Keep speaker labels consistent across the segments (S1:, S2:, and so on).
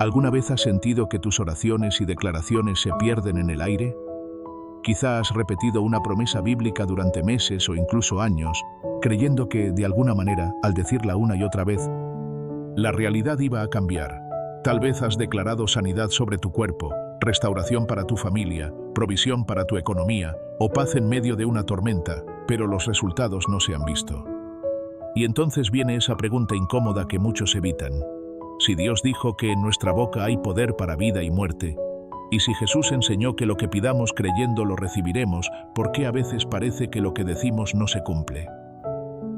S1: ¿Alguna vez has sentido que tus oraciones y declaraciones se pierden en el aire? Quizá has repetido una promesa bíblica durante meses o incluso años, creyendo que, de alguna manera, al decirla una y otra vez, la realidad iba a cambiar. Tal vez has declarado sanidad sobre tu cuerpo, restauración para tu familia, provisión para tu economía o paz en medio de una tormenta, pero los resultados no se han visto. Y entonces viene esa pregunta incómoda que muchos evitan. Si Dios dijo que en nuestra boca hay poder para vida y muerte, y si Jesús enseñó que lo que pidamos creyendo lo recibiremos, ¿por qué a veces parece que lo que decimos no se cumple?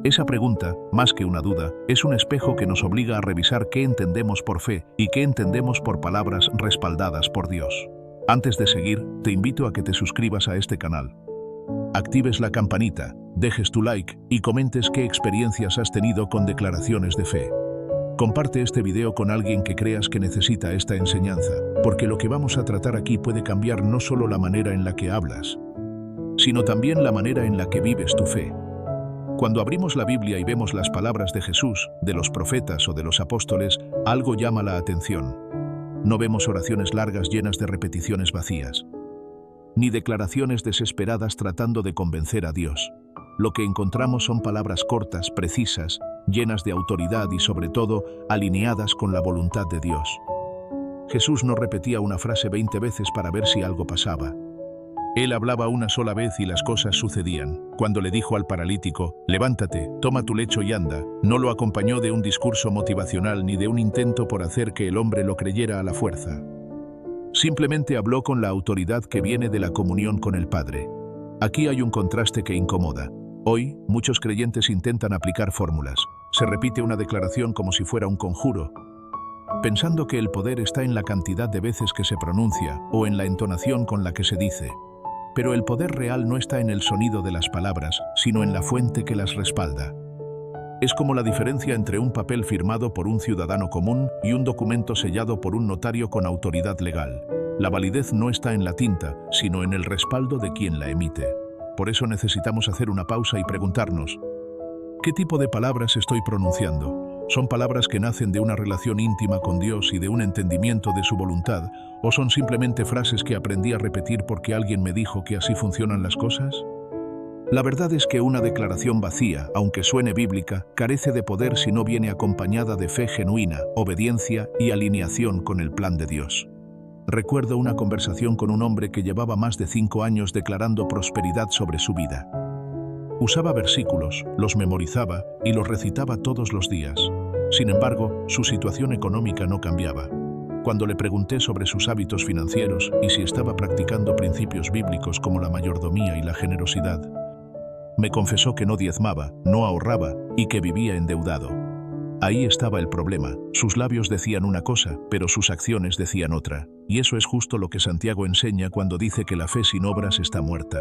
S1: Esa pregunta, más que una duda, es un espejo que nos obliga a revisar qué entendemos por fe y qué entendemos por palabras respaldadas por Dios. Antes de seguir, te invito a que te suscribas a este canal. Actives la campanita, dejes tu like y comentes qué experiencias has tenido con declaraciones de fe. Comparte este video con alguien que creas que necesita esta enseñanza, porque lo que vamos a tratar aquí puede cambiar no solo la manera en la que hablas, sino también la manera en la que vives tu fe. Cuando abrimos la Biblia y vemos las palabras de Jesús, de los profetas o de los apóstoles, algo llama la atención. No vemos oraciones largas llenas de repeticiones vacías, ni declaraciones desesperadas tratando de convencer a Dios. Lo que encontramos son palabras cortas, precisas, llenas de autoridad y, sobre todo, alineadas con la voluntad de Dios. Jesús no repetía una frase 20 veces para ver si algo pasaba. Él hablaba una sola vez y las cosas sucedían. Cuando le dijo al paralítico, «Levántate, toma tu lecho y anda», no lo acompañó de un discurso motivacional ni de un intento por hacer que el hombre lo creyera a la fuerza. Simplemente habló con la autoridad que viene de la comunión con el Padre. Aquí hay un contraste que incomoda. Hoy, muchos creyentes intentan aplicar fórmulas. Se repite una declaración como si fuera un conjuro, pensando que el poder está en la cantidad de veces que se pronuncia o en la entonación con la que se dice. Pero el poder real no está en el sonido de las palabras, sino en la fuente que las respalda. Es como la diferencia entre un papel firmado por un ciudadano común y un documento sellado por un notario con autoridad legal. La validez no está en la tinta, sino en el respaldo de quien la emite. Por eso necesitamos hacer una pausa y preguntarnos, ¿qué tipo de palabras estoy pronunciando? ¿Son palabras que nacen de una relación íntima con Dios y de un entendimiento de su voluntad? ¿O son simplemente frases que aprendí a repetir porque alguien me dijo que así funcionan las cosas? La verdad es que una declaración vacía, aunque suene bíblica, carece de poder si no viene acompañada de fe genuina, obediencia y alineación con el plan de Dios. Recuerdo una conversación con un hombre que llevaba más de 5 años declarando prosperidad sobre su vida. Usaba versículos, los memorizaba y los recitaba todos los días. Sin embargo, su situación económica no cambiaba. Cuando le pregunté sobre sus hábitos financieros y si estaba practicando principios bíblicos como la mayordomía y la generosidad, me confesó que no diezmaba, no ahorraba y que vivía endeudado. Ahí estaba el problema. Sus labios decían una cosa, pero sus acciones decían otra. Y eso es justo lo que Santiago enseña cuando dice que la fe sin obras está muerta.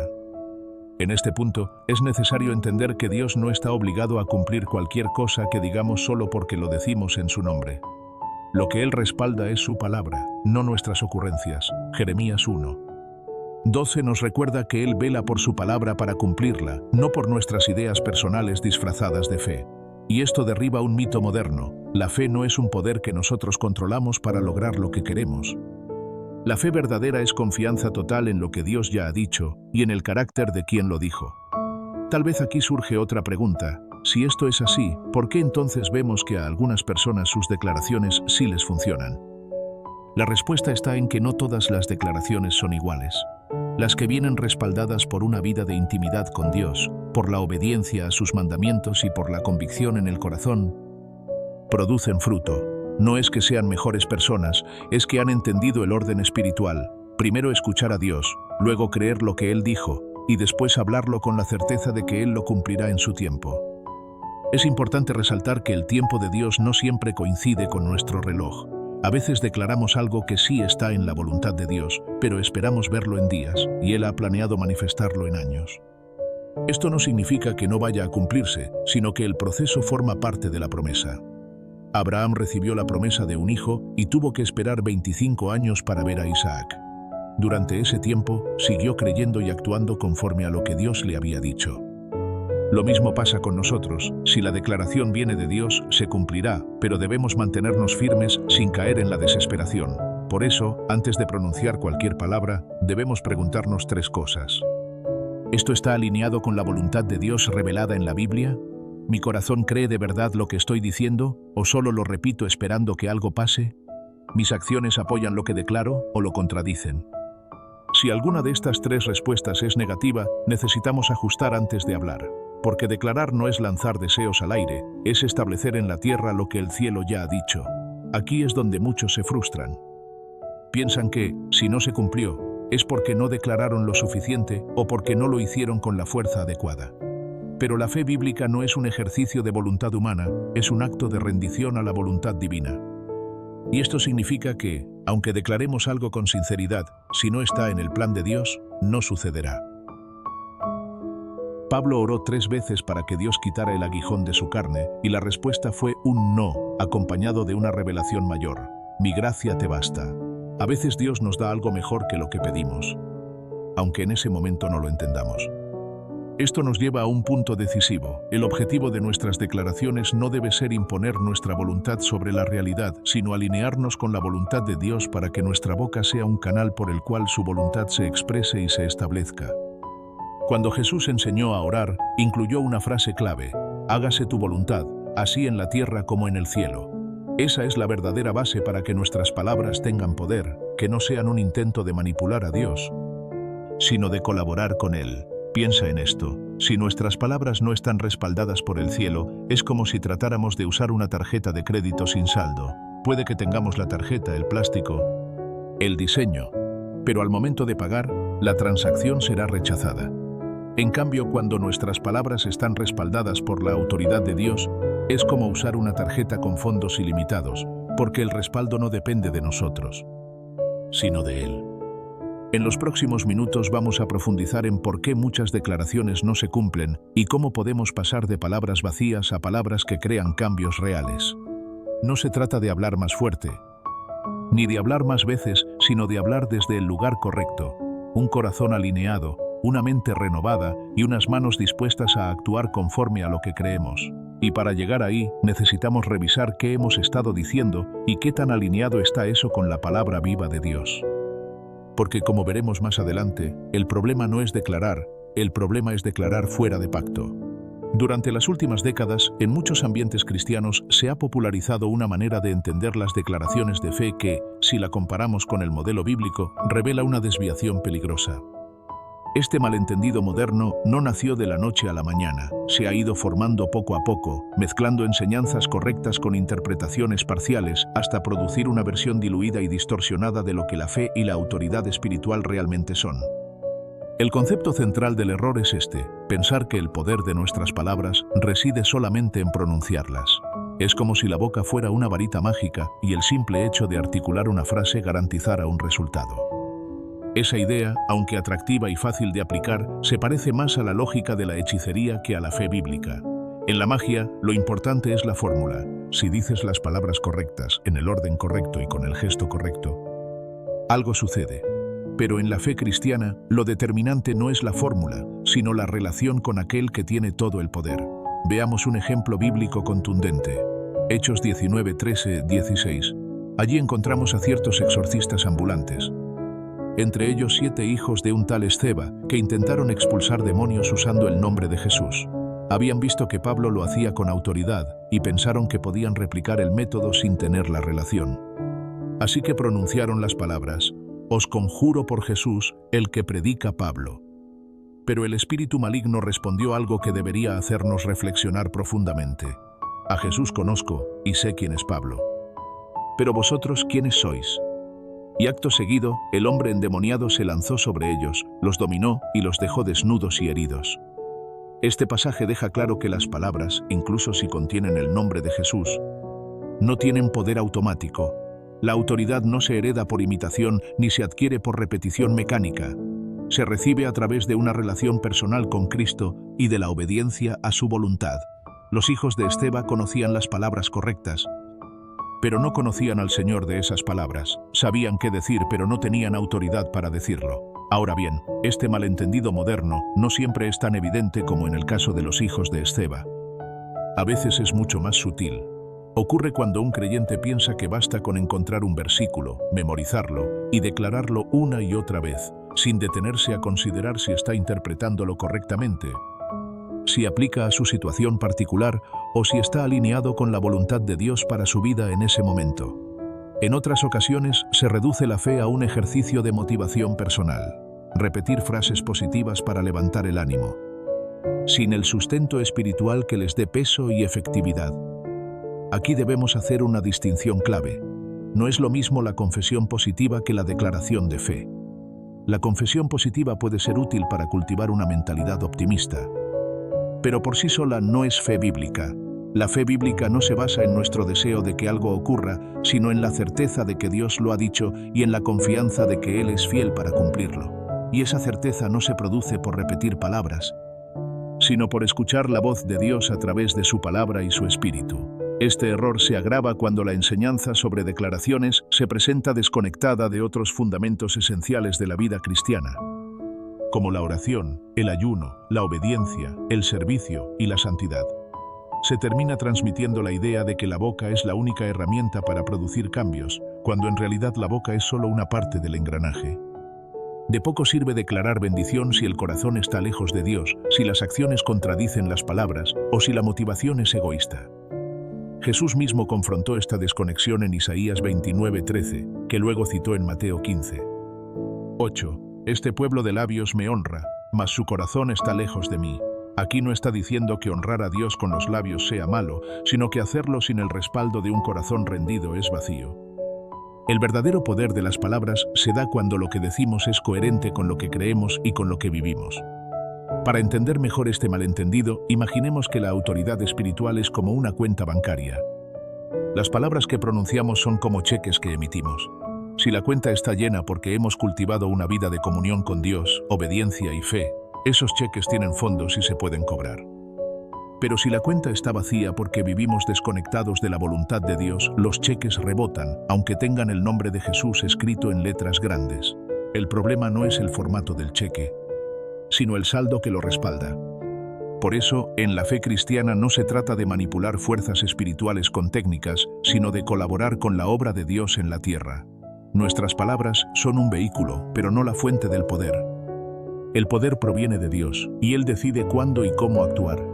S1: En este punto, es necesario entender que Dios no está obligado a cumplir cualquier cosa que digamos solo porque lo decimos en su nombre. Lo que Él respalda es su palabra, no nuestras ocurrencias. Jeremías 1:12 nos recuerda que Él vela por su palabra para cumplirla, no por nuestras ideas personales disfrazadas de fe. Y esto derriba un mito moderno. La fe no es un poder que nosotros controlamos para lograr lo que queremos. La fe verdadera es confianza total en lo que Dios ya ha dicho y en el carácter de quien lo dijo. Tal vez aquí surge otra pregunta. Si esto es así, ¿por qué entonces vemos que a algunas personas sus declaraciones sí les funcionan? La respuesta está en que no todas las declaraciones son iguales. Las que vienen respaldadas por una vida de intimidad con Dios, por la obediencia a sus mandamientos y por la convicción en el corazón, producen fruto. No es que sean mejores personas, es que han entendido el orden espiritual. Primero escuchar a Dios, luego creer lo que Él dijo, y después hablarlo con la certeza de que Él lo cumplirá en su tiempo. Es importante resaltar que el tiempo de Dios no siempre coincide con nuestro reloj. A veces declaramos algo que sí está en la voluntad de Dios, pero esperamos verlo en días, y Él ha planeado manifestarlo en años. Esto no significa que no vaya a cumplirse, sino que el proceso forma parte de la promesa. Abraham recibió la promesa de un hijo y tuvo que esperar 25 años para ver a Isaac. Durante ese tiempo, siguió creyendo y actuando conforme a lo que Dios le había dicho. Lo mismo pasa con nosotros. Si la declaración viene de Dios, se cumplirá, pero debemos mantenernos firmes sin caer en la desesperación. Por eso, antes de pronunciar cualquier palabra, debemos preguntarnos 3 cosas. ¿Esto está alineado con la voluntad de Dios revelada en la Biblia? ¿Mi corazón cree de verdad lo que estoy diciendo o solo lo repito esperando que algo pase? ¿Mis acciones apoyan lo que declaro o lo contradicen? Si alguna de estas 3 respuestas es negativa, necesitamos ajustar antes de hablar. Porque declarar no es lanzar deseos al aire, es establecer en la tierra lo que el cielo ya ha dicho. Aquí es donde muchos se frustran. Piensan que, si no se cumplió, es porque no declararon lo suficiente o porque no lo hicieron con la fuerza adecuada. Pero la fe bíblica no es un ejercicio de voluntad humana, es un acto de rendición a la voluntad divina. Y esto significa que, aunque declaremos algo con sinceridad, si no está en el plan de Dios, no sucederá. Pablo oró 3 veces para que Dios quitara el aguijón de su carne, y la respuesta fue un no, acompañado de una revelación mayor. Mi gracia te basta. A veces Dios nos da algo mejor que lo que pedimos, aunque en ese momento no lo entendamos. Esto nos lleva a un punto decisivo. El objetivo de nuestras declaraciones no debe ser imponer nuestra voluntad sobre la realidad, sino alinearnos con la voluntad de Dios para que nuestra boca sea un canal por el cual su voluntad se exprese y se establezca. Cuando Jesús enseñó a orar, incluyó una frase clave: hágase tu voluntad, así en la tierra como en el cielo. Esa es la verdadera base para que nuestras palabras tengan poder, que no sean un intento de manipular a Dios, sino de colaborar con Él. Piensa en esto: si nuestras palabras no están respaldadas por el cielo, es como si tratáramos de usar una tarjeta de crédito sin saldo. Puede que tengamos la tarjeta, el plástico, el diseño, pero al momento de pagar, la transacción será rechazada. En cambio, cuando nuestras palabras están respaldadas por la autoridad de Dios, es como usar una tarjeta con fondos ilimitados, porque el respaldo no depende de nosotros, sino de Él. En los próximos minutos vamos a profundizar en por qué muchas declaraciones no se cumplen y cómo podemos pasar de palabras vacías a palabras que crean cambios reales. No se trata de hablar más fuerte, ni de hablar más veces, sino de hablar desde el lugar correcto, un corazón alineado, una mente renovada y unas manos dispuestas a actuar conforme a lo que creemos. Y para llegar ahí, necesitamos revisar qué hemos estado diciendo y qué tan alineado está eso con la palabra viva de Dios. Porque, como veremos más adelante, el problema no es declarar, el problema es declarar fuera de pacto. Durante las últimas décadas, en muchos ambientes cristianos se ha popularizado una manera de entender las declaraciones de fe que, si la comparamos con el modelo bíblico, revela una desviación peligrosa. Este malentendido moderno no nació de la noche a la mañana, se ha ido formando poco a poco, mezclando enseñanzas correctas con interpretaciones parciales hasta producir una versión diluida y distorsionada de lo que la fe y la autoridad espiritual realmente son. El concepto central del error es este: pensar que el poder de nuestras palabras reside solamente en pronunciarlas. Es como si la boca fuera una varita mágica y el simple hecho de articular una frase garantizara un resultado. Esa idea, aunque atractiva y fácil de aplicar, se parece más a la lógica de la hechicería que a la fe bíblica. En la magia, lo importante es la fórmula. Si dices las palabras correctas, en el orden correcto y con el gesto correcto, algo sucede. Pero en la fe cristiana, lo determinante no es la fórmula, sino la relación con aquel que tiene todo el poder. Veamos un ejemplo bíblico contundente. Hechos 19, 13, 16. Allí encontramos a ciertos exorcistas ambulantes. Entre ellos 7 hijos de un tal Esceva, que intentaron expulsar demonios usando el nombre de Jesús. Habían visto que Pablo lo hacía con autoridad y pensaron que podían replicar el método sin tener la relación. Así que pronunciaron las palabras: os conjuro por Jesús, el que predica Pablo. Pero el espíritu maligno respondió algo que debería hacernos reflexionar profundamente. A Jesús conozco y sé quién es Pablo. Pero vosotros, ¿quiénes sois? Y acto seguido, el hombre endemoniado se lanzó sobre ellos, los dominó y los dejó desnudos y heridos. Este pasaje deja claro que las palabras, incluso si contienen el nombre de Jesús, no tienen poder automático. La autoridad no se hereda por imitación ni se adquiere por repetición mecánica. Se recibe a través de una relación personal con Cristo y de la obediencia a su voluntad. Los hijos de Esceva conocían las palabras correctas, pero no conocían al Señor de esas palabras. Sabían qué decir, pero no tenían autoridad para decirlo. Ahora bien, este malentendido moderno no siempre es tan evidente como en el caso de los hijos de Esceva. A veces es mucho más sutil. Ocurre cuando un creyente piensa que basta con encontrar un versículo, memorizarlo y declararlo una y otra vez, sin detenerse a considerar si está interpretándolo correctamente, si aplica a su situación particular o si está alineado con la voluntad de Dios para su vida en ese momento. En otras ocasiones se reduce la fe a un ejercicio de motivación personal, repetir frases positivas para levantar el ánimo, sin el sustento espiritual que les dé peso y efectividad. Aquí debemos hacer una distinción clave. No es lo mismo la confesión positiva que la declaración de fe. La confesión positiva puede ser útil para cultivar una mentalidad optimista, pero por sí sola no es fe bíblica. La fe bíblica no se basa en nuestro deseo de que algo ocurra, sino en la certeza de que Dios lo ha dicho y en la confianza de que Él es fiel para cumplirlo. Y esa certeza no se produce por repetir palabras, sino por escuchar la voz de Dios a través de su palabra y su espíritu. Este error se agrava cuando la enseñanza sobre declaraciones se presenta desconectada de otros fundamentos esenciales de la vida cristiana, como la oración, el ayuno, la obediencia, el servicio y la santidad. Se termina transmitiendo la idea de que la boca es la única herramienta para producir cambios, cuando en realidad la boca es solo una parte del engranaje. De poco sirve declarar bendición si el corazón está lejos de Dios, si las acciones contradicen las palabras o si la motivación es egoísta. Jesús mismo confrontó esta desconexión en Isaías 29:13, que luego citó en Mateo 15. 8. Este pueblo de labios me honra, mas su corazón está lejos de mí. Aquí no está diciendo que honrar a Dios con los labios sea malo, sino que hacerlo sin el respaldo de un corazón rendido es vacío. El verdadero poder de las palabras se da cuando lo que decimos es coherente con lo que creemos y con lo que vivimos. Para entender mejor este malentendido, imaginemos que la autoridad espiritual es como una cuenta bancaria. Las palabras que pronunciamos son como cheques que emitimos. Si la cuenta está llena porque hemos cultivado una vida de comunión con Dios, obediencia y fe, esos cheques tienen fondos y se pueden cobrar. Pero si la cuenta está vacía porque vivimos desconectados de la voluntad de Dios, los cheques rebotan, aunque tengan el nombre de Jesús escrito en letras grandes. El problema no es el formato del cheque, sino el saldo que lo respalda. Por eso, en la fe cristiana no se trata de manipular fuerzas espirituales con técnicas, sino de colaborar con la obra de Dios en la tierra. Nuestras palabras son un vehículo, pero no la fuente del poder. El poder proviene de Dios, y Él decide cuándo y cómo actuar.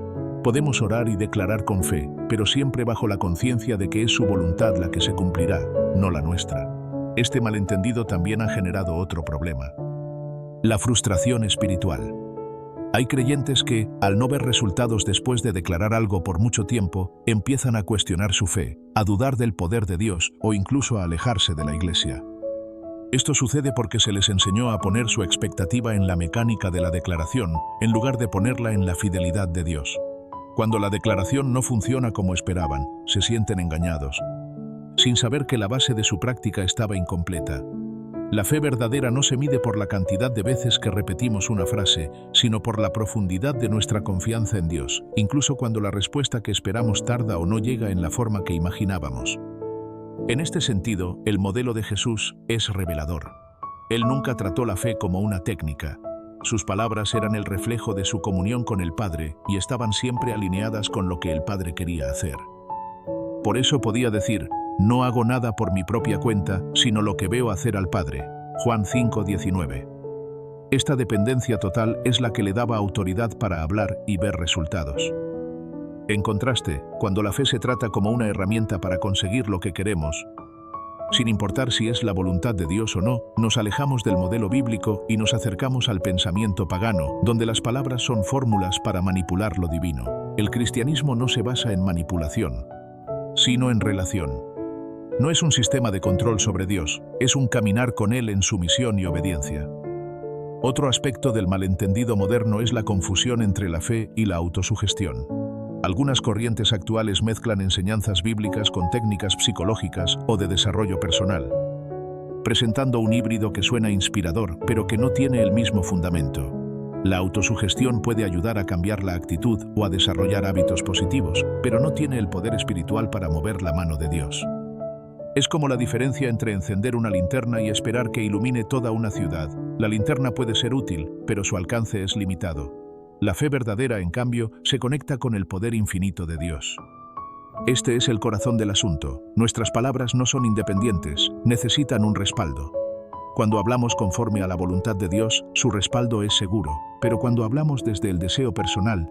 S1: Podemos orar y declarar con fe, pero siempre bajo la conciencia de que es su voluntad la que se cumplirá, no la nuestra. Este malentendido también ha generado otro problema: la frustración espiritual. Hay creyentes que, al no ver resultados después de declarar algo por mucho tiempo, empiezan a cuestionar su fe, a dudar del poder de Dios o incluso a alejarse de la iglesia. Esto sucede porque se les enseñó a poner su expectativa en la mecánica de la declaración, en lugar de ponerla en la fidelidad de Dios. Cuando la declaración no funciona como esperaban, se sienten engañados, sin saber que la base de su práctica estaba incompleta. La fe verdadera no se mide por la cantidad de veces que repetimos una frase, sino por la profundidad de nuestra confianza en Dios, incluso cuando la respuesta que esperamos tarda o no llega en la forma que imaginábamos. En este sentido, el modelo de Jesús es revelador. Él nunca trató la fe como una técnica. Sus palabras eran el reflejo de su comunión con el Padre y estaban siempre alineadas con lo que el Padre quería hacer. Por eso podía decir: no hago nada por mi propia cuenta, sino lo que veo hacer al Padre. Juan 5:19. Esta dependencia total es la que le daba autoridad para hablar y ver resultados. En contraste, cuando la fe se trata como una herramienta para conseguir lo que queremos, sin importar si es la voluntad de Dios o no, nos alejamos del modelo bíblico y nos acercamos al pensamiento pagano, donde las palabras son fórmulas para manipular lo divino. El cristianismo no se basa en manipulación, sino en relación. No es un sistema de control sobre Dios, es un caminar con Él en sumisión y obediencia. Otro aspecto del malentendido moderno es la confusión entre la fe y la autosugestión. Algunas corrientes actuales mezclan enseñanzas bíblicas con técnicas psicológicas o de desarrollo personal, presentando un híbrido que suena inspirador, pero que no tiene el mismo fundamento. La autosugestión puede ayudar a cambiar la actitud o a desarrollar hábitos positivos, pero no tiene el poder espiritual para mover la mano de Dios. Es como la diferencia entre encender una linterna y esperar que ilumine toda una ciudad. La linterna puede ser útil, pero su alcance es limitado. La fe verdadera, en cambio, se conecta con el poder infinito de Dios. Este es el corazón del asunto. Nuestras palabras no son independientes, necesitan un respaldo. Cuando hablamos conforme a la voluntad de Dios, su respaldo es seguro, pero cuando hablamos desde el deseo personal,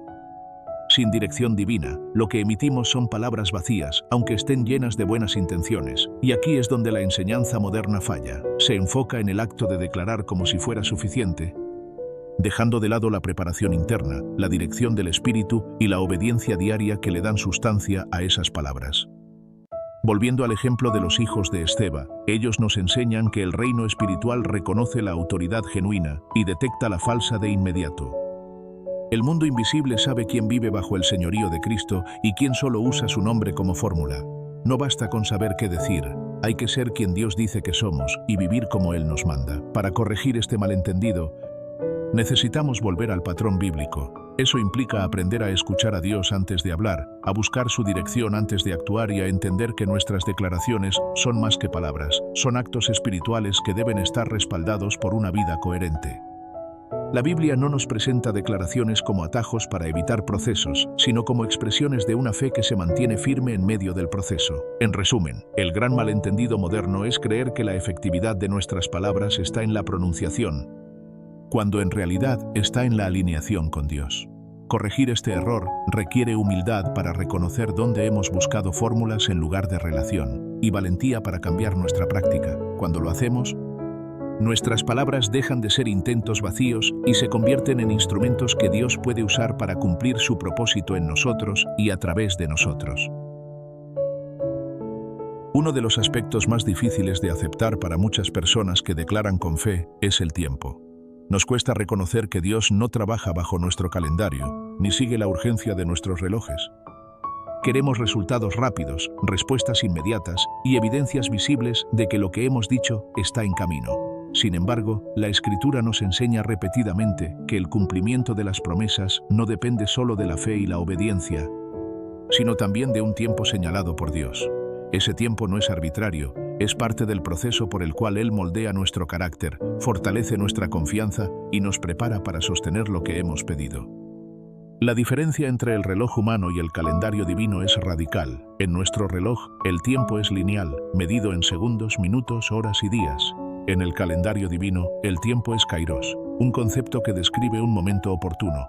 S1: sin dirección divina, lo que emitimos son palabras vacías, aunque estén llenas de buenas intenciones. Y aquí es donde la enseñanza moderna falla. Se enfoca en el acto de declarar como si fuera suficiente, dejando de lado la preparación interna, la dirección del espíritu y la obediencia diaria que le dan sustancia a esas palabras. Volviendo al ejemplo de los hijos de Esceva, ellos nos enseñan que el reino espiritual reconoce la autoridad genuina y detecta la falsa de inmediato. El mundo invisible sabe quién vive bajo el señorío de Cristo y quién solo usa su nombre como fórmula. No basta con saber qué decir, hay que ser quien Dios dice que somos y vivir como Él nos manda. Para corregir este malentendido, necesitamos volver al patrón bíblico. Eso implica aprender a escuchar a Dios antes de hablar, a buscar su dirección antes de actuar y a entender que nuestras declaraciones son más que palabras, son actos espirituales que deben estar respaldados por una vida coherente. La Biblia no nos presenta declaraciones como atajos para evitar procesos, sino como expresiones de una fe que se mantiene firme en medio del proceso. En resumen, el gran malentendido moderno es creer que la efectividad de nuestras palabras está en la pronunciación, cuando en realidad está en la alineación con Dios. Corregir este error requiere humildad para reconocer dónde hemos buscado fórmulas en lugar de relación, y valentía para cambiar nuestra práctica. Cuando lo hacemos, nuestras palabras dejan de ser intentos vacíos y se convierten en instrumentos que Dios puede usar para cumplir su propósito en nosotros y a través de nosotros. Uno de los aspectos más difíciles de aceptar para muchas personas que declaran con fe es el tiempo. Nos cuesta reconocer que Dios no trabaja bajo nuestro calendario, ni sigue la urgencia de nuestros relojes. Queremos resultados rápidos, respuestas inmediatas y evidencias visibles de que lo que hemos dicho está en camino. Sin embargo, la Escritura nos enseña repetidamente que el cumplimiento de las promesas no depende solo de la fe y la obediencia, sino también de un tiempo señalado por Dios. Ese tiempo no es arbitrario, es parte del proceso por el cual Él moldea nuestro carácter, fortalece nuestra confianza y nos prepara para sostener lo que hemos pedido. La diferencia entre el reloj humano y el calendario divino es radical. En nuestro reloj, el tiempo es lineal, medido en segundos, minutos, horas y días. En el calendario divino, el tiempo es kairos, un concepto que describe un momento oportuno,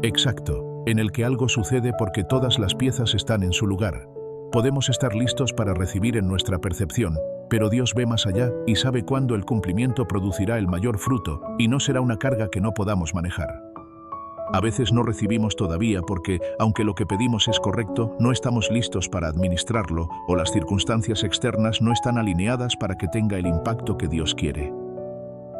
S1: exacto, en el que algo sucede porque todas las piezas están en su lugar. Podemos estar listos para recibir en nuestra percepción, pero Dios ve más allá y sabe cuándo el cumplimiento producirá el mayor fruto y no será una carga que no podamos manejar. A veces no recibimos todavía porque, aunque lo que pedimos es correcto, no estamos listos para administrarlo o las circunstancias externas no están alineadas para que tenga el impacto que Dios quiere.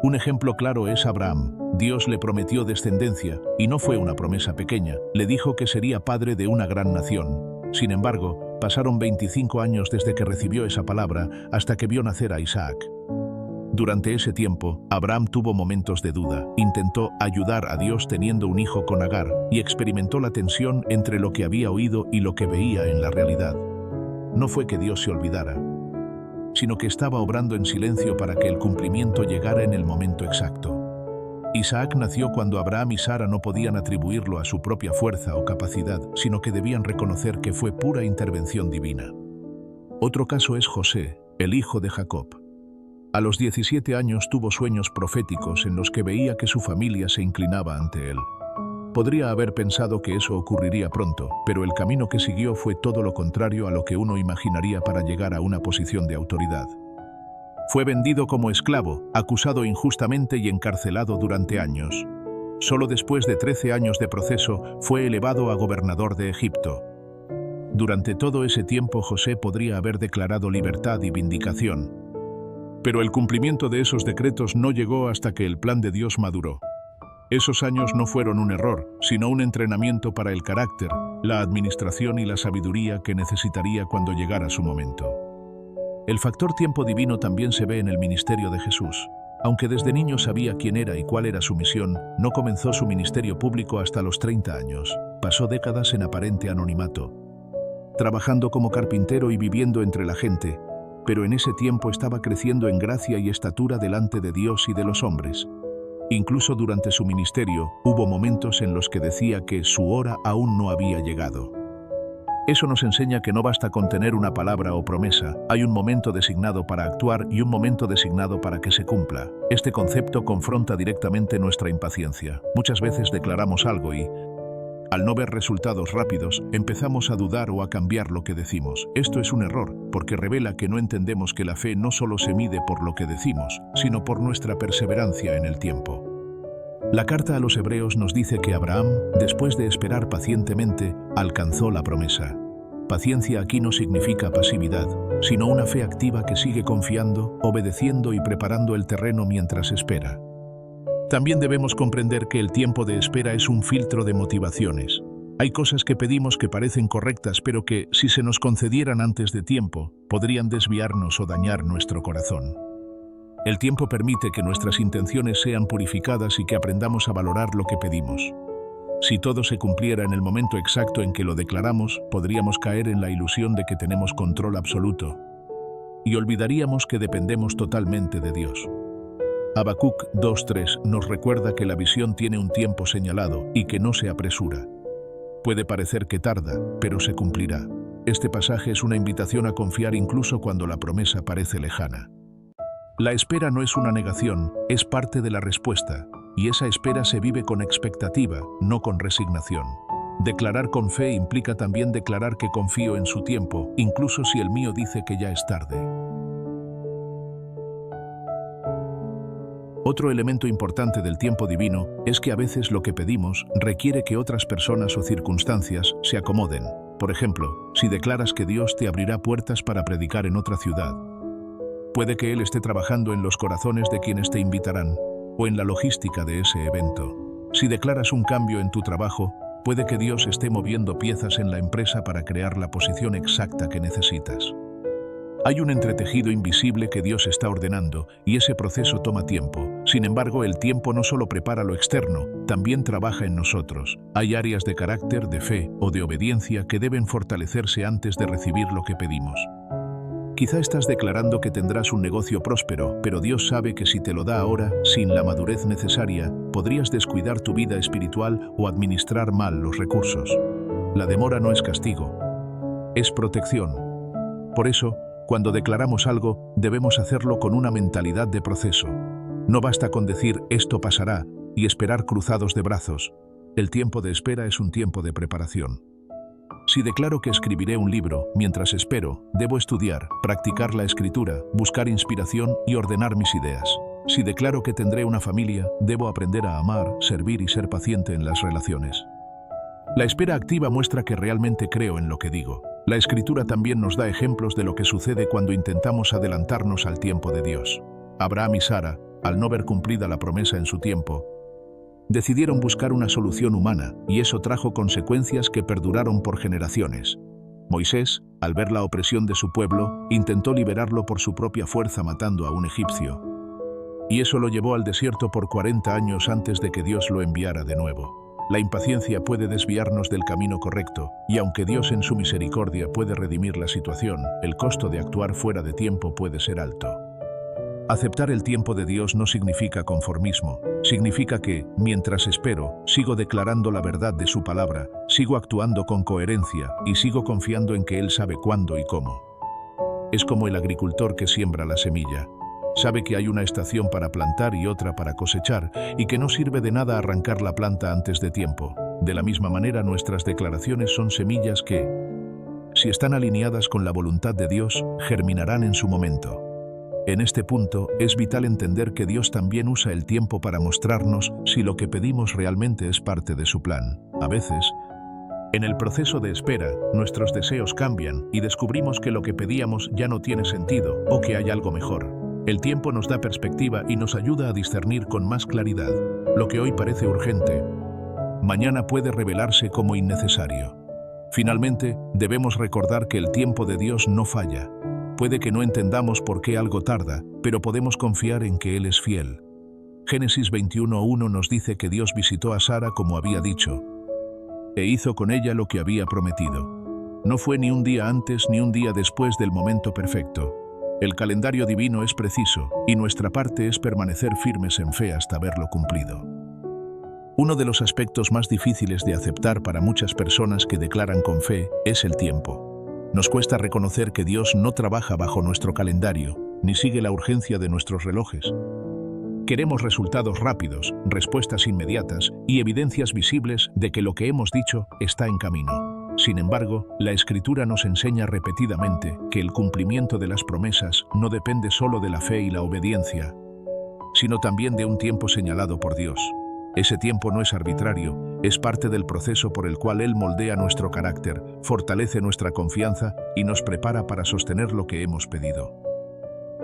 S1: Un ejemplo claro es Abraham. Dios le prometió descendencia, y no fue una promesa pequeña. Le dijo que sería padre de una gran nación. Sin embargo, pasaron 25 años desde que recibió esa palabra hasta que vio nacer a Isaac. Durante ese tiempo, Abraham tuvo momentos de duda, intentó ayudar a Dios teniendo un hijo con Agar y experimentó la tensión entre lo que había oído y lo que veía en la realidad. No fue que Dios se olvidara, sino que estaba obrando en silencio para que el cumplimiento llegara en el momento exacto. Isaac nació cuando Abraham y Sara no podían atribuirlo a su propia fuerza o capacidad, sino que debían reconocer que fue pura intervención divina. Otro caso es José, el hijo de Jacob. A los 17 años tuvo sueños proféticos en los que veía que su familia se inclinaba ante él. Podría haber pensado que eso ocurriría pronto, pero el camino que siguió fue todo lo contrario a lo que uno imaginaría para llegar a una posición de autoridad. Fue vendido como esclavo, acusado injustamente y encarcelado durante años. Solo después de 13 años de proceso fue elevado a gobernador de Egipto. Durante todo ese tiempo José podría haber declarado libertad y vindicación. Pero el cumplimiento de esos decretos no llegó hasta que el plan de Dios maduró. Esos años no fueron un error, sino un entrenamiento para el carácter, la administración y la sabiduría que necesitaría cuando llegara su momento. El factor tiempo divino también se ve en el ministerio de Jesús. Aunque desde niño sabía quién era y cuál era su misión, no comenzó su ministerio público hasta los 30 años. Pasó décadas en aparente anonimato, trabajando como carpintero y viviendo entre la gente, pero en ese tiempo estaba creciendo en gracia y estatura delante de Dios y de los hombres. Incluso durante su ministerio, hubo momentos en los que decía que su hora aún no había llegado. Eso nos enseña que no basta con tener una palabra o promesa, hay un momento designado para actuar y un momento designado para que se cumpla. Este concepto confronta directamente nuestra impaciencia. Muchas veces declaramos algo y, al no ver resultados rápidos, empezamos a dudar o a cambiar lo que decimos. Esto es un error, porque revela que no entendemos que la fe no solo se mide por lo que decimos, sino por nuestra perseverancia en el tiempo. La carta a los Hebreos nos dice que Abraham, después de esperar pacientemente, alcanzó la promesa. Paciencia aquí no significa pasividad, sino una fe activa que sigue confiando, obedeciendo y preparando el terreno mientras espera. También debemos comprender que el tiempo de espera es un filtro de motivaciones. Hay cosas que pedimos que parecen correctas, pero que, si se nos concedieran antes de tiempo, podrían desviarnos o dañar nuestro corazón. El tiempo permite que nuestras intenciones sean purificadas y que aprendamos a valorar lo que pedimos. Si todo se cumpliera en el momento exacto en que lo declaramos, podríamos caer en la ilusión de que tenemos control absoluto y olvidaríamos que dependemos totalmente de Dios. Habacuc 2:3 nos recuerda que la visión tiene un tiempo señalado y que no se apresura. Puede parecer que tarda, pero se cumplirá. Este pasaje es una invitación a confiar incluso cuando la promesa parece lejana. La espera no es una negación, es parte de la respuesta, y esa espera se vive con expectativa, no con resignación. Declarar con fe implica también declarar que confío en su tiempo, incluso si el mío dice que ya es tarde. Otro elemento importante del tiempo divino es que a veces lo que pedimos requiere que otras personas o circunstancias se acomoden. Por ejemplo, si declaras que Dios te abrirá puertas para predicar en otra ciudad, puede que Él esté trabajando en los corazones de quienes te invitarán o en la logística de ese evento. Si declaras un cambio en tu trabajo, puede que Dios esté moviendo piezas en la empresa para crear la posición exacta que necesitas. Hay un entretejido invisible que Dios está ordenando y ese proceso toma tiempo. Sin embargo, el tiempo no solo prepara lo externo, también trabaja en nosotros. Hay áreas de carácter, de fe o de obediencia que deben fortalecerse antes de recibir lo que pedimos. Quizá estás declarando que tendrás un negocio próspero, pero Dios sabe que si te lo da ahora, sin la madurez necesaria, podrías descuidar tu vida espiritual o administrar mal los recursos. La demora no es castigo, es protección. Por eso, cuando declaramos algo, debemos hacerlo con una mentalidad de proceso. No basta con decir «esto pasará» y esperar cruzados de brazos. El tiempo de espera es un tiempo de preparación. Si declaro que escribiré un libro, mientras espero, debo estudiar, practicar la escritura, buscar inspiración y ordenar mis ideas. Si declaro que tendré una familia, debo aprender a amar, servir y ser paciente en las relaciones. La espera activa muestra que realmente creo en lo que digo. La escritura también nos da ejemplos de lo que sucede cuando intentamos adelantarnos al tiempo de Dios. Abraham y Sara, al no ver cumplida la promesa en su tiempo, decidieron buscar una solución humana, y eso trajo consecuencias que perduraron por generaciones. Moisés, al ver la opresión de su pueblo, intentó liberarlo por su propia fuerza matando a un egipcio. Y eso lo llevó al desierto por 40 años antes de que Dios lo enviara de nuevo. La impaciencia puede desviarnos del camino correcto, y aunque Dios en su misericordia puede redimir la situación, el costo de actuar fuera de tiempo puede ser alto. Aceptar el tiempo de Dios no significa conformismo, significa que, mientras espero, sigo declarando la verdad de su palabra, sigo actuando con coherencia y sigo confiando en que Él sabe cuándo y cómo. Es como el agricultor que siembra la semilla. Sabe que hay una estación para plantar y otra para cosechar, y que no sirve de nada arrancar la planta antes de tiempo. De la misma manera, nuestras declaraciones son semillas que, si están alineadas con la voluntad de Dios, germinarán en su momento. En este punto, es vital entender que Dios también usa el tiempo para mostrarnos si lo que pedimos realmente es parte de su plan. A veces, en el proceso de espera, nuestros deseos cambian y descubrimos que lo que pedíamos ya no tiene sentido o que hay algo mejor. El tiempo nos da perspectiva y nos ayuda a discernir con más claridad. Lo que hoy parece urgente, mañana puede revelarse como innecesario. Finalmente, debemos recordar que el tiempo de Dios no falla. Puede que no entendamos por qué algo tarda, pero podemos confiar en que Él es fiel. Génesis 21:1 nos dice que Dios visitó a Sara como había dicho, e hizo con ella lo que había prometido. No fue ni un día antes ni un día después del momento perfecto. El calendario divino es preciso y nuestra parte es permanecer firmes en fe hasta verlo cumplido. Uno de los aspectos más difíciles de aceptar para muchas personas que declaran con fe es el tiempo. Nos cuesta reconocer que Dios no trabaja bajo nuestro calendario, ni sigue la urgencia de nuestros relojes. Queremos resultados rápidos, respuestas inmediatas y evidencias visibles de que lo que hemos dicho está en camino. Sin embargo, la Escritura nos enseña repetidamente que el cumplimiento de las promesas no depende solo de la fe y la obediencia, sino también de un tiempo señalado por Dios. Ese tiempo no es arbitrario, es parte del proceso por el cual Él moldea nuestro carácter, fortalece nuestra confianza y nos prepara para sostener lo que hemos pedido.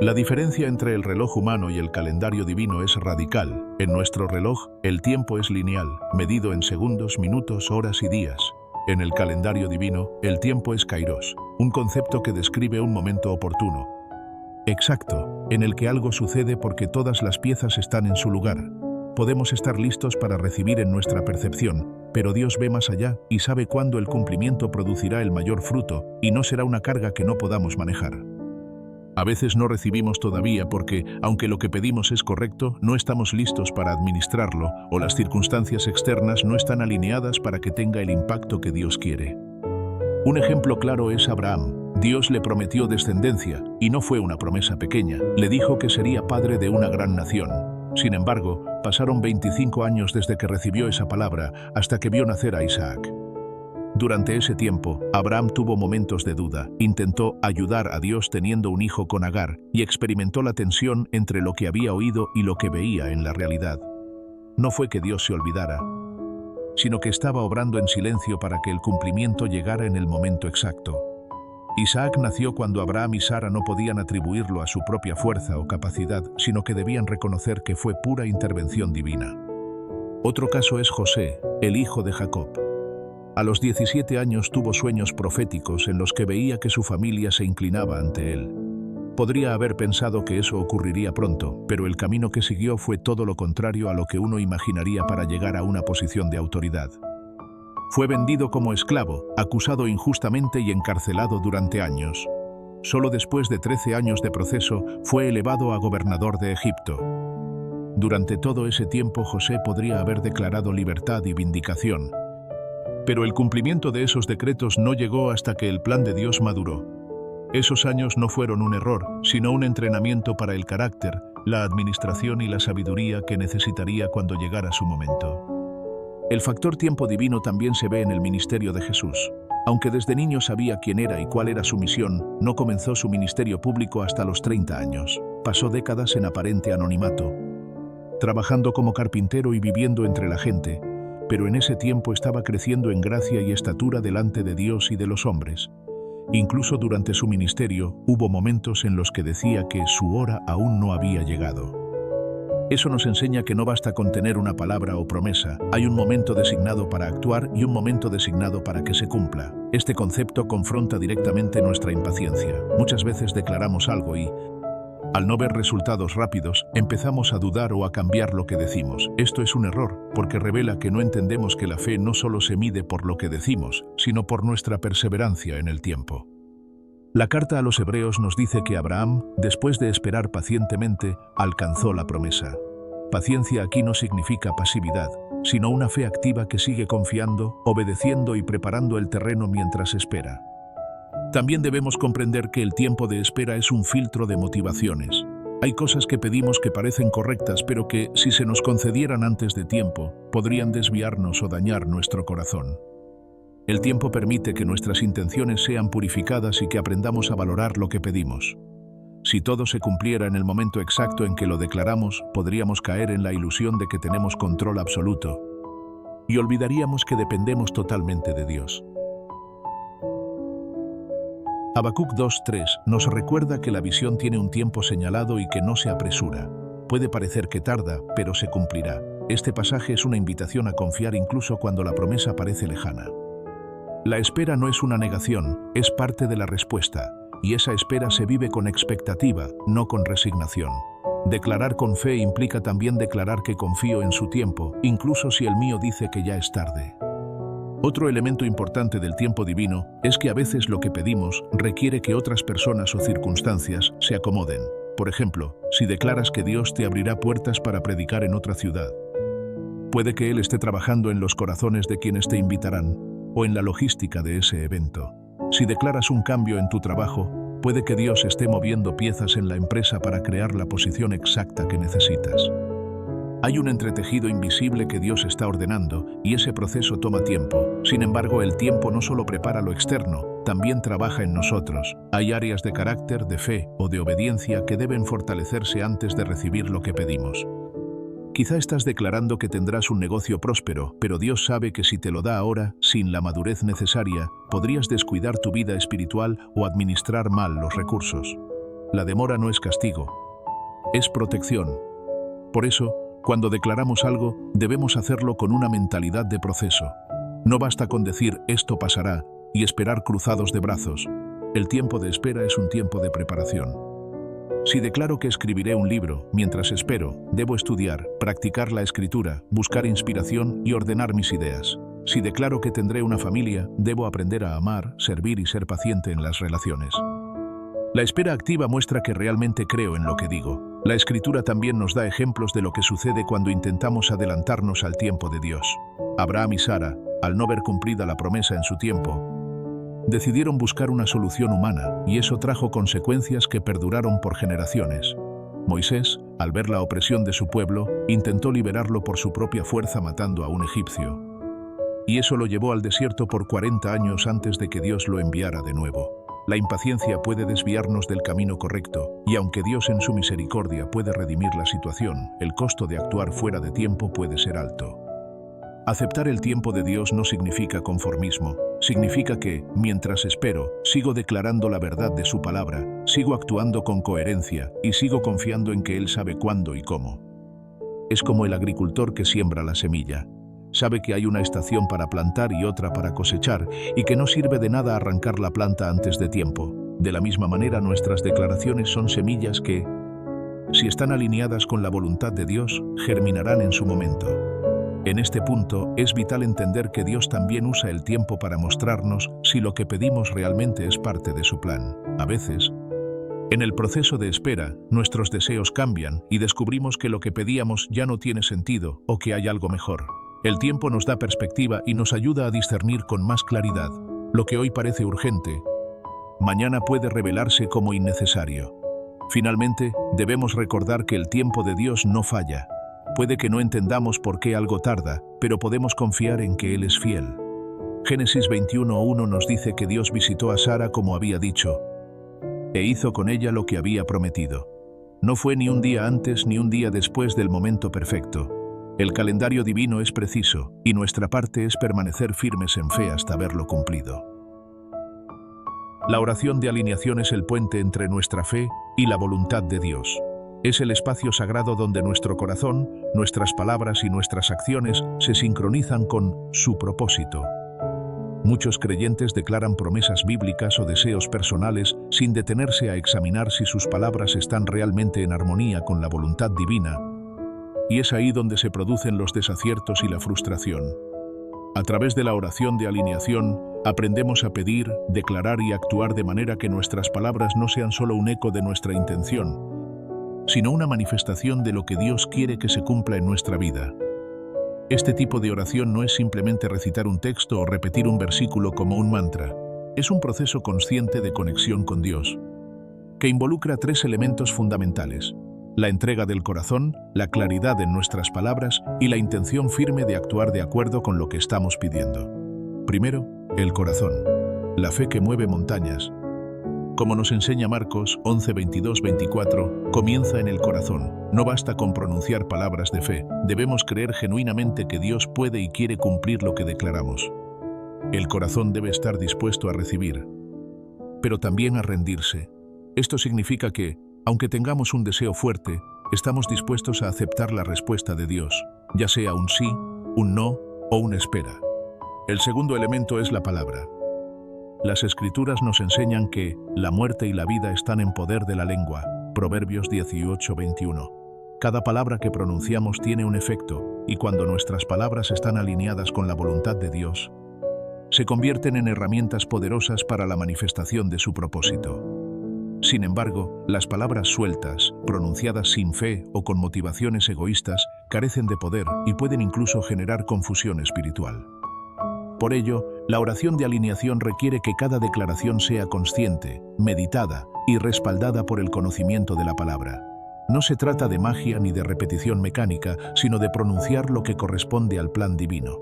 S1: La diferencia entre el reloj humano y el calendario divino es radical. En nuestro reloj, el tiempo es lineal, medido en segundos, minutos, horas y días. En el calendario divino, el tiempo es kairos, un concepto que describe un momento oportuno, exacto, en el que algo sucede porque todas las piezas están en su lugar. Podemos estar listos para recibir en nuestra percepción, pero Dios ve más allá y sabe cuándo el cumplimiento producirá el mayor fruto y no será una carga que no podamos manejar. A veces no recibimos todavía porque, aunque lo que pedimos es correcto, no estamos listos para administrarlo o las circunstancias externas no están alineadas para que tenga el impacto que Dios quiere. Un ejemplo claro es Abraham. Dios le prometió descendencia y no fue una promesa pequeña. Le dijo que sería padre de una gran nación. Sin embargo, pasaron 25 años desde que recibió esa palabra hasta que vio nacer a Isaac. Durante ese tiempo, Abraham tuvo momentos de duda, intentó ayudar a Dios teniendo un hijo con Agar y experimentó la tensión entre lo que había oído y lo que veía en la realidad. No fue que Dios se olvidara, sino que estaba obrando en silencio para que el cumplimiento llegara en el momento exacto. Isaac nació cuando Abraham y Sara no podían atribuirlo a su propia fuerza o capacidad, sino que debían reconocer que fue pura intervención divina. Otro caso es José, el hijo de Jacob. A los 17 años tuvo sueños proféticos en los que veía que su familia se inclinaba ante él. Podría haber pensado que eso ocurriría pronto, pero el camino que siguió fue todo lo contrario a lo que uno imaginaría para llegar a una posición de autoridad. Fue vendido como esclavo, acusado injustamente y encarcelado durante años. Solo después de 13 años de proceso fue elevado a gobernador de Egipto. Durante todo ese tiempo José podría haber declarado libertad y vindicación. Pero el cumplimiento de esos decretos no llegó hasta que el plan de Dios maduró. Esos años no fueron un error, sino un entrenamiento para el carácter, la administración y la sabiduría que necesitaría cuando llegara su momento. El factor tiempo divino también se ve en el ministerio de Jesús. Aunque desde niño sabía quién era y cuál era su misión, no comenzó su ministerio público hasta los 30 años. Pasó décadas en aparente anonimato, trabajando como carpintero y viviendo entre la gente, pero en ese tiempo estaba creciendo en gracia y estatura delante de Dios y de los hombres. Incluso durante su ministerio, hubo momentos en los que decía que su hora aún no había llegado. Eso nos enseña que no basta con tener una palabra o promesa, hay un momento designado para actuar y un momento designado para que se cumpla. Este concepto confronta directamente nuestra impaciencia. Muchas veces declaramos algo y, al no ver resultados rápidos, empezamos a dudar o a cambiar lo que decimos. Esto es un error, porque revela que no entendemos que la fe no solo se mide por lo que decimos, sino por nuestra perseverancia en el tiempo. La carta a los Hebreos nos dice que Abraham, después de esperar pacientemente, alcanzó la promesa. Paciencia aquí no significa pasividad, sino una fe activa que sigue confiando, obedeciendo y preparando el terreno mientras espera. También debemos comprender que el tiempo de espera es un filtro de motivaciones. Hay cosas que pedimos que parecen correctas, pero que, si se nos concedieran antes de tiempo, podrían desviarnos o dañar nuestro corazón. El tiempo permite que nuestras intenciones sean purificadas y que aprendamos a valorar lo que pedimos. Si todo se cumpliera en el momento exacto en que lo declaramos, podríamos caer en la ilusión de que tenemos control absoluto y olvidaríamos que dependemos totalmente de Dios. Habacuc 2:3 nos recuerda que la visión tiene un tiempo señalado y que no se apresura. Puede parecer que tarda, pero se cumplirá. Este pasaje es una invitación a confiar incluso cuando la promesa parece lejana. La espera no es una negación, es parte de la respuesta, y esa espera se vive con expectativa, no con resignación. Declarar con fe implica también declarar que confío en su tiempo, incluso si el mío dice que ya es tarde. Otro elemento importante del tiempo divino es que a veces lo que pedimos requiere que otras personas o circunstancias se acomoden. Por ejemplo, si declaras que Dios te abrirá puertas para predicar en otra ciudad, puede que Él esté trabajando en los corazones de quienes te invitarán o en la logística de ese evento. Si declaras un cambio en tu trabajo, puede que Dios esté moviendo piezas en la empresa para crear la posición exacta que necesitas. Hay un entretejido invisible que Dios está ordenando y ese proceso toma tiempo. Sin embargo, el tiempo no solo prepara lo externo, también trabaja en nosotros. Hay áreas de carácter, de fe o de obediencia que deben fortalecerse antes de recibir lo que pedimos. Quizá estás declarando que tendrás un negocio próspero, pero Dios sabe que si te lo da ahora, sin la madurez necesaria, podrías descuidar tu vida espiritual o administrar mal los recursos. La demora no es castigo, es protección. Por eso, cuando declaramos algo, debemos hacerlo con una mentalidad de proceso. No basta con decir «esto pasará» y esperar cruzados de brazos. El tiempo de espera es un tiempo de preparación. Si declaro que escribiré un libro, mientras espero, debo estudiar, practicar la escritura, buscar inspiración y ordenar mis ideas. Si declaro que tendré una familia, debo aprender a amar, servir y ser paciente en las relaciones. La espera activa muestra que realmente creo en lo que digo. La Escritura también nos da ejemplos de lo que sucede cuando intentamos adelantarnos al tiempo de Dios. Abraham y Sara, al no ver cumplida la promesa en su tiempo, decidieron buscar una solución humana, y eso trajo consecuencias que perduraron por generaciones. Moisés, al ver la opresión de su pueblo, intentó liberarlo por su propia fuerza matando a un egipcio. Y eso lo llevó al desierto por 40 años antes de que Dios lo enviara de nuevo. La impaciencia puede desviarnos del camino correcto, y aunque Dios en su misericordia puede redimir la situación, el costo de actuar fuera de tiempo puede ser alto. Aceptar el tiempo de Dios no significa conformismo, significa que, mientras espero, sigo declarando la verdad de su palabra, sigo actuando con coherencia y sigo confiando en que Él sabe cuándo y cómo. Es como el agricultor que siembra la semilla. Sabe que hay una estación para plantar y otra para cosechar, y que no sirve de nada arrancar la planta antes de tiempo. De la misma manera, nuestras declaraciones son semillas que, si están alineadas con la voluntad de Dios, germinarán en su momento. En este punto, es vital entender que Dios también usa el tiempo para mostrarnos si lo que pedimos realmente es parte de su plan. A veces, en el proceso de espera, nuestros deseos cambian y descubrimos que lo que pedíamos ya no tiene sentido o que hay algo mejor. El tiempo nos da perspectiva y nos ayuda a discernir con más claridad. Lo que hoy parece urgente, mañana puede revelarse como innecesario. Finalmente, debemos recordar que el tiempo de Dios no falla. Puede que no entendamos por qué algo tarda, pero podemos confiar en que Él es fiel. Génesis 21:1 nos dice que Dios visitó a Sara como había dicho, e hizo con ella lo que había prometido. No fue ni un día antes ni un día después del momento perfecto. El calendario divino es preciso, y nuestra parte es permanecer firmes en fe hasta verlo cumplido. La oración de alineación es el puente entre nuestra fe y la voluntad de Dios. Es el espacio sagrado donde nuestro corazón, nuestras palabras y nuestras acciones se sincronizan con su propósito. Muchos creyentes declaran promesas bíblicas o deseos personales sin detenerse a examinar si sus palabras están realmente en armonía con la voluntad divina, y es ahí donde se producen los desaciertos y la frustración. A través de la oración de alineación, aprendemos a pedir, declarar y actuar de manera que nuestras palabras no sean solo un eco de nuestra intención, sino una manifestación de lo que Dios quiere que se cumpla en nuestra vida. Este tipo de oración no es simplemente recitar un texto o repetir un versículo como un mantra. Es un proceso consciente de conexión con Dios, que involucra 3 elementos fundamentales: la entrega del corazón, la claridad en nuestras palabras y la intención firme de actuar de acuerdo con lo que estamos pidiendo. Primero, el corazón, la fe que mueve montañas. Como nos enseña Marcos 11:22-24, comienza en el corazón. No basta con pronunciar palabras de fe, debemos creer genuinamente que Dios puede y quiere cumplir lo que declaramos. El corazón debe estar dispuesto a recibir, pero también a rendirse. Esto significa que, aunque tengamos un deseo fuerte, estamos dispuestos a aceptar la respuesta de Dios, ya sea un sí, un no o una espera. El segundo elemento es la palabra. Las Escrituras nos enseñan que la muerte y la vida están en poder de la lengua. Proverbios 18:21. Cada palabra que pronunciamos tiene un efecto, y cuando nuestras palabras están alineadas con la voluntad de Dios, se convierten en herramientas poderosas para la manifestación de su propósito. Sin embargo, las palabras sueltas, pronunciadas sin fe o con motivaciones egoístas, carecen de poder y pueden incluso generar confusión espiritual. Por ello, la oración de alineación requiere que cada declaración sea consciente, meditada y respaldada por el conocimiento de la palabra. No se trata de magia ni de repetición mecánica, sino de pronunciar lo que corresponde al plan divino.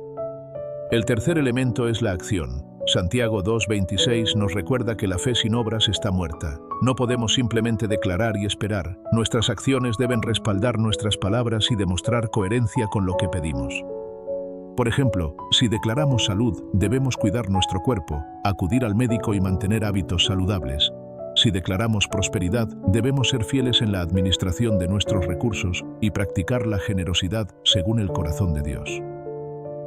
S1: El tercer elemento es la acción. Santiago 2:26 nos recuerda que la fe sin obras está muerta. No podemos simplemente declarar y esperar. Nuestras acciones deben respaldar nuestras palabras y demostrar coherencia con lo que pedimos. Por ejemplo, si declaramos salud, debemos cuidar nuestro cuerpo, acudir al médico y mantener hábitos saludables. Si declaramos prosperidad, debemos ser fieles en la administración de nuestros recursos y practicar la generosidad según el corazón de Dios.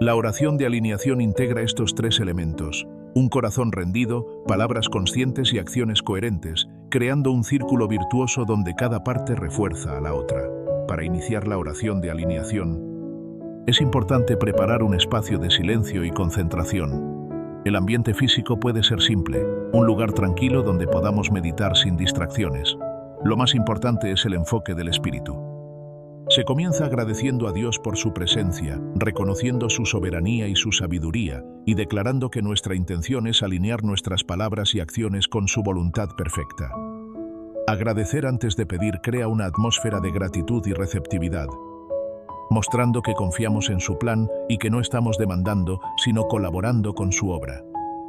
S1: La oración de alineación integra estos tres elementos: un corazón rendido, palabras conscientes y acciones coherentes, creando un círculo virtuoso donde cada parte refuerza a la otra. Para iniciar la oración de alineación, es importante preparar un espacio de silencio y concentración. El ambiente físico puede ser simple, un lugar tranquilo donde podamos meditar sin distracciones. Lo más importante es el enfoque del espíritu. Se comienza agradeciendo a Dios por su presencia, reconociendo su soberanía y su sabiduría, y declarando que nuestra intención es alinear nuestras palabras y acciones con su voluntad perfecta. Agradecer antes de pedir crea una atmósfera de gratitud y receptividad, mostrando que confiamos en su plan y que no estamos demandando, sino colaborando con su obra.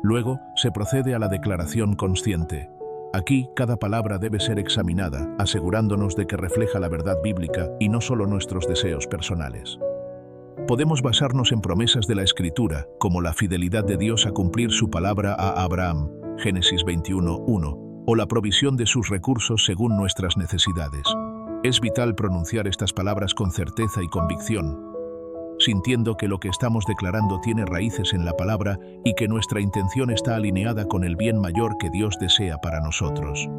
S1: Luego, se procede a la declaración consciente. Aquí, cada palabra debe ser examinada, asegurándonos de que refleja la verdad bíblica y no solo nuestros deseos personales. Podemos basarnos en promesas de la Escritura, como la fidelidad de Dios a cumplir su palabra a Abraham, Génesis 21:1, o la provisión de sus recursos según nuestras necesidades. Es vital pronunciar estas palabras con certeza y convicción, sintiendo que lo que estamos declarando tiene raíces en la palabra y que nuestra intención está alineada con el bien mayor que Dios desea para nosotros.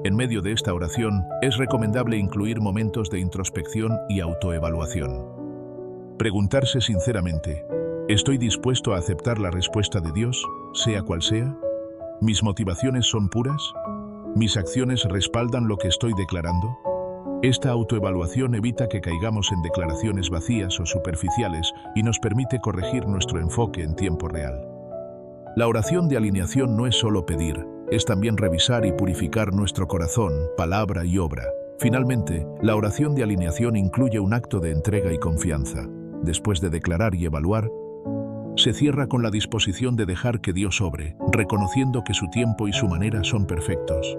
S1: En medio de esta oración, es recomendable incluir momentos de introspección y autoevaluación. Preguntarse sinceramente: ¿estoy dispuesto a aceptar la respuesta de Dios, sea cual sea? ¿Mis motivaciones son puras? ¿Mis acciones respaldan lo que estoy declarando? Esta autoevaluación evita que caigamos en declaraciones vacías o superficiales y nos permite corregir nuestro enfoque en tiempo real. La oración de alineación no es solo pedir, es también revisar y purificar nuestro corazón, palabra y obra. Finalmente, la oración de alineación incluye un acto de entrega y confianza. Después de declarar y evaluar, se cierra con la disposición de dejar que Dios obre, reconociendo que su tiempo y su manera son perfectos.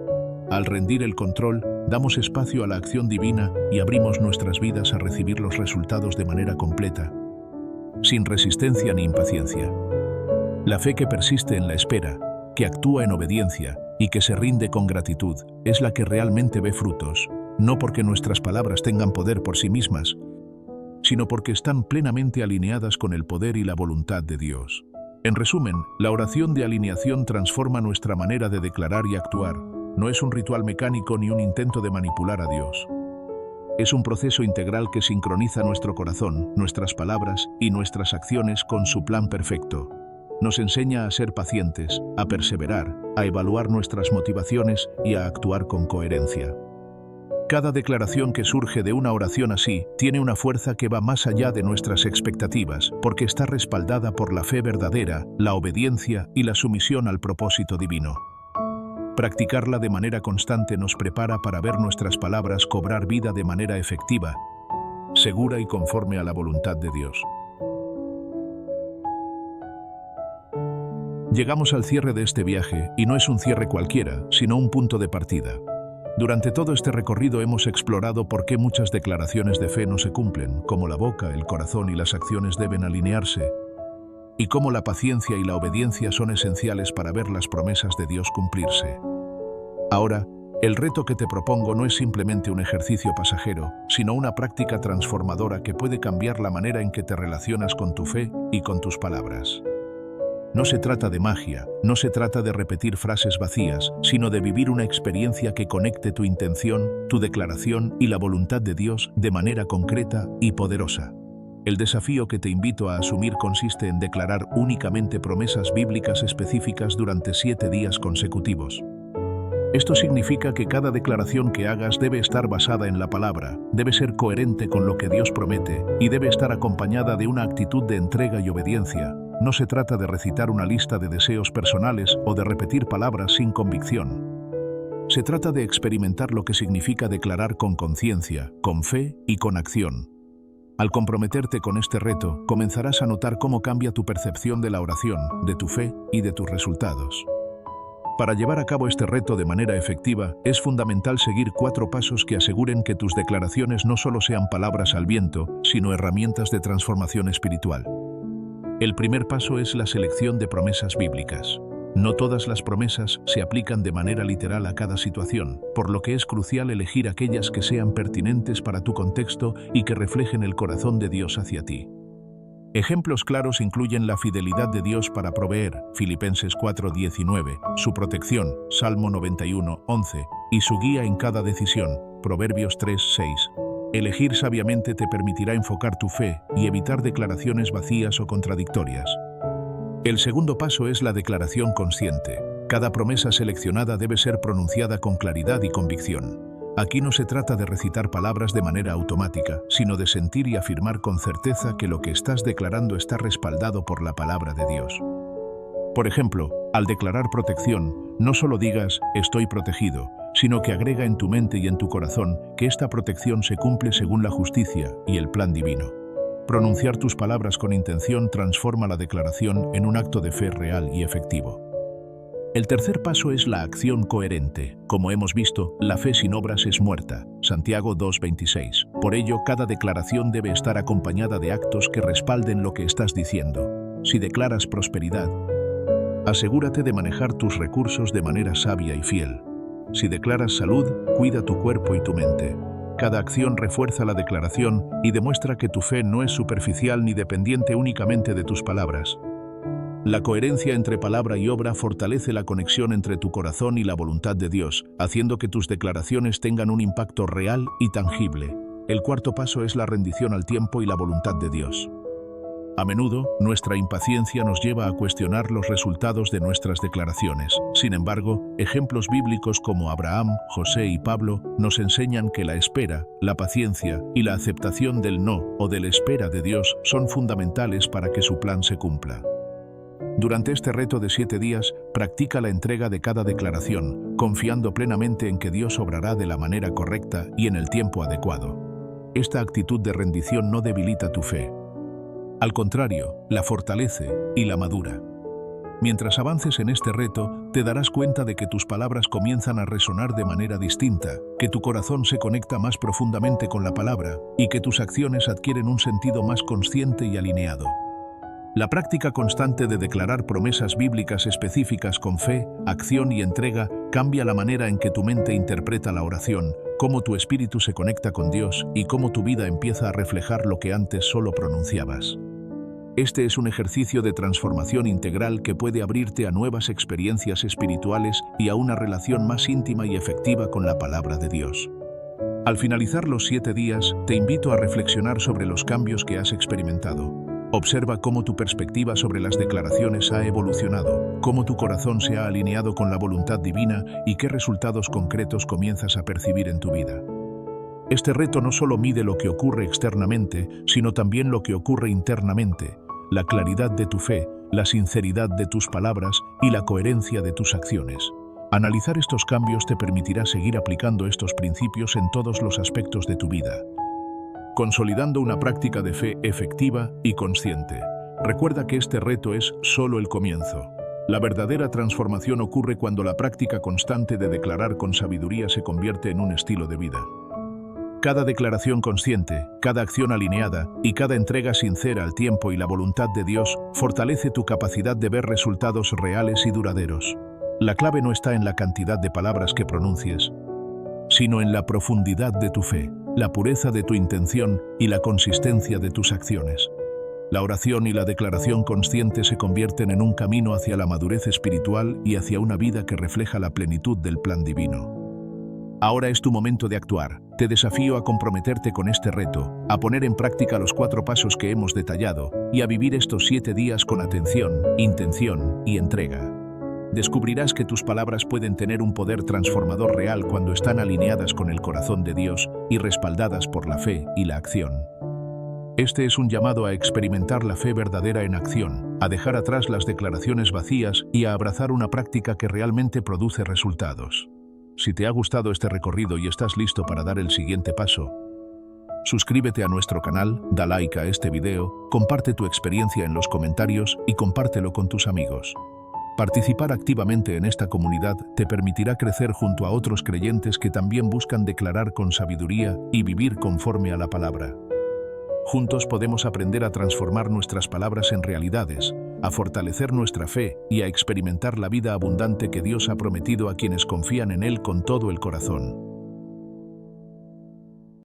S1: Al rendir el control, damos espacio a la acción divina y abrimos nuestras vidas a recibir los resultados de manera completa, sin resistencia ni impaciencia. La fe que persiste en la espera, que actúa en obediencia y que se rinde con gratitud, es la que realmente ve frutos, no porque nuestras palabras tengan poder por sí mismas, sino porque están plenamente alineadas con el poder y la voluntad de Dios. En resumen, la oración de alineación transforma nuestra manera de declarar y actuar. No es un ritual mecánico ni un intento de manipular a Dios. Es un proceso integral que sincroniza nuestro corazón, nuestras palabras y nuestras acciones con su plan perfecto. Nos enseña a ser pacientes, a perseverar, a evaluar nuestras motivaciones y a actuar con coherencia. Cada declaración que surge de una oración así tiene una fuerza que va más allá de nuestras expectativas, porque está respaldada por la fe verdadera, la obediencia y la sumisión al propósito divino. Practicarla de manera constante nos prepara para ver nuestras palabras cobrar vida de manera efectiva, segura y conforme a la voluntad de Dios. Llegamos al cierre de este viaje, y no es un cierre cualquiera, sino un punto de partida. Durante todo este recorrido hemos explorado por qué muchas declaraciones de fe no se cumplen, cómo la boca, el corazón y las acciones deben alinearse, y cómo la paciencia y la obediencia son esenciales para ver las promesas de Dios cumplirse. Ahora, el reto que te propongo no es simplemente un ejercicio pasajero, sino una práctica transformadora que puede cambiar la manera en que te relacionas con tu fe y con tus palabras. No se trata de magia, no se trata de repetir frases vacías, sino de vivir una experiencia que conecte tu intención, tu declaración y la voluntad de Dios de manera concreta y poderosa. El desafío que te invito a asumir consiste en declarar únicamente promesas bíblicas específicas durante 7 días consecutivos. Esto significa que cada declaración que hagas debe estar basada en la palabra, debe ser coherente con lo que Dios promete y debe estar acompañada de una actitud de entrega y obediencia. No se trata de recitar una lista de deseos personales o de repetir palabras sin convicción. Se trata de experimentar lo que significa declarar con conciencia, con fe y con acción. Al comprometerte con este reto, comenzarás a notar cómo cambia tu percepción de la oración, de tu fe y de tus resultados. Para llevar a cabo este reto de manera efectiva, es fundamental seguir 4 pasos que aseguren que tus declaraciones no solo sean palabras al viento, sino herramientas de transformación espiritual. El primer paso es la selección de promesas bíblicas. No todas las promesas se aplican de manera literal a cada situación, por lo que es crucial elegir aquellas que sean pertinentes para tu contexto y que reflejen el corazón de Dios hacia ti. Ejemplos claros incluyen la fidelidad de Dios para proveer, Filipenses 4:19, su protección, Salmo 91:11, y su guía en cada decisión, Proverbios 3:6. Elegir sabiamente te permitirá enfocar tu fe y evitar declaraciones vacías o contradictorias. El segundo paso es la declaración consciente. Cada promesa seleccionada debe ser pronunciada con claridad y convicción. Aquí no se trata de recitar palabras de manera automática, sino de sentir y afirmar con certeza que lo que estás declarando está respaldado por la palabra de Dios. Por ejemplo, al declarar protección, no solo digas «estoy protegido», sino que agrega en tu mente y en tu corazón que esta protección se cumple según la justicia y el plan divino. Pronunciar tus palabras con intención transforma la declaración en un acto de fe real y efectivo. El tercer paso es la acción coherente. Como hemos visto, la fe sin obras es muerta. Santiago 2:26. Por ello, cada declaración debe estar acompañada de actos que respalden lo que estás diciendo. Si declaras prosperidad, asegúrate de manejar tus recursos de manera sabia y fiel. Si declaras salud, cuida tu cuerpo y tu mente. Cada acción refuerza la declaración y demuestra que tu fe no es superficial ni dependiente únicamente de tus palabras. La coherencia entre palabra y obra fortalece la conexión entre tu corazón y la voluntad de Dios, haciendo que tus declaraciones tengan un impacto real y tangible. El cuarto paso es la rendición al tiempo y la voluntad de Dios. A menudo, nuestra impaciencia nos lleva a cuestionar los resultados de nuestras declaraciones. Sin embargo, ejemplos bíblicos como Abraham, José y Pablo nos enseñan que la espera, la paciencia y la aceptación del no o de la espera de Dios son fundamentales para que su plan se cumpla. Durante este reto de 7 días, practica la entrega de cada declaración, confiando plenamente en que Dios obrará de la manera correcta y en el tiempo adecuado. Esta actitud de rendición no debilita tu fe. Al contrario, la fortalece y la madura. Mientras avances en este reto, te darás cuenta de que tus palabras comienzan a resonar de manera distinta, que tu corazón se conecta más profundamente con la palabra y que tus acciones adquieren un sentido más consciente y alineado. La práctica constante de declarar promesas bíblicas específicas con fe, acción y entrega cambia la manera en que tu mente interpreta la oración, cómo tu espíritu se conecta con Dios y cómo tu vida empieza a reflejar lo que antes solo pronunciabas. Este es un ejercicio de transformación integral que puede abrirte a nuevas experiencias espirituales y a una relación más íntima y efectiva con la palabra de Dios. Al finalizar los 7 días, te invito a reflexionar sobre los cambios que has experimentado. Observa cómo tu perspectiva sobre las declaraciones ha evolucionado, cómo tu corazón se ha alineado con la voluntad divina y qué resultados concretos comienzas a percibir en tu vida. Este reto no solo mide lo que ocurre externamente, sino también lo que ocurre internamente, la claridad de tu fe, la sinceridad de tus palabras y la coherencia de tus acciones. Analizar estos cambios te permitirá seguir aplicando estos principios en todos los aspectos de tu vida, consolidando una práctica de fe efectiva y consciente. Recuerda que este reto es solo el comienzo. La verdadera transformación ocurre cuando la práctica constante de declarar con sabiduría se convierte en un estilo de vida. Cada declaración consciente, cada acción alineada y cada entrega sincera al tiempo y la voluntad de Dios fortalece tu capacidad de ver resultados reales y duraderos. La clave no está en la cantidad de palabras que pronuncies, sino en la profundidad de tu fe, la pureza de tu intención y la consistencia de tus acciones. La oración y la declaración consciente se convierten en un camino hacia la madurez espiritual y hacia una vida que refleja la plenitud del plan divino. Ahora es tu momento de actuar. Te desafío a comprometerte con este reto, a poner en práctica los 4 pasos que hemos detallado y a vivir estos 7 días con atención, intención y entrega. Descubrirás que tus palabras pueden tener un poder transformador real cuando están alineadas con el corazón de Dios y respaldadas por la fe y la acción. Este es un llamado a experimentar la fe verdadera en acción, a dejar atrás las declaraciones vacías y a abrazar una práctica que realmente produce resultados. Si te ha gustado este recorrido y estás listo para dar el siguiente paso, suscríbete a nuestro canal, da like a este video, comparte tu experiencia en los comentarios y compártelo con tus amigos. Participar activamente en esta comunidad te permitirá crecer junto a otros creyentes que también buscan declarar con sabiduría y vivir conforme a la palabra. Juntos podemos aprender a transformar nuestras palabras en realidades, a fortalecer nuestra fe y a experimentar la vida abundante que Dios ha prometido a quienes confían en Él con todo el corazón.